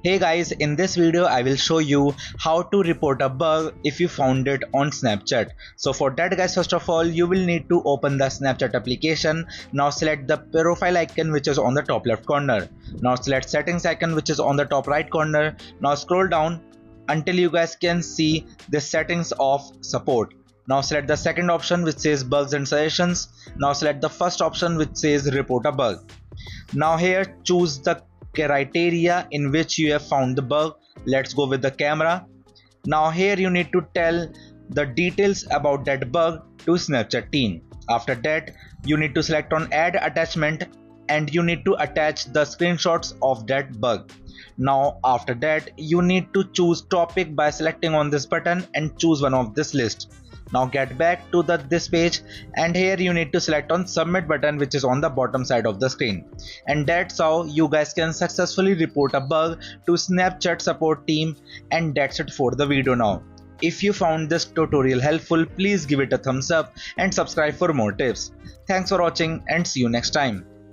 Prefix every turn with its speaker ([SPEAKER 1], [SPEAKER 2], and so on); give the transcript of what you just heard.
[SPEAKER 1] Hey guys, in this video I will show you how to report a bug if you found it on Snapchat. So for that guys, first of all you will need to open the Snapchat application. Now select the profile icon which is on the top left corner. Now select settings icon which is on the top right corner. Now scroll down until you guys can see the settings of support. Now select the second option which says bugs and suggestions. Now select the first option which says report a bug. Now here choose the criteria in which you have found the bug. Let's go with the camera. Now here you need to tell the details about that bug to Snapchat team. After that you need to select on add attachment and you need to attach the screenshots of that bug. Now after that you need to choose topic by selecting on this button and choose one of this list. Now get back to this page and here you need to select on submit button which is on the bottom side of the screen. And that's how you guys can successfully report a bug to Snapchat support team. And that's it for the video now. If you found this tutorial helpful, please give it a thumbs up and subscribe for more tips. Thanks for watching and see you next time.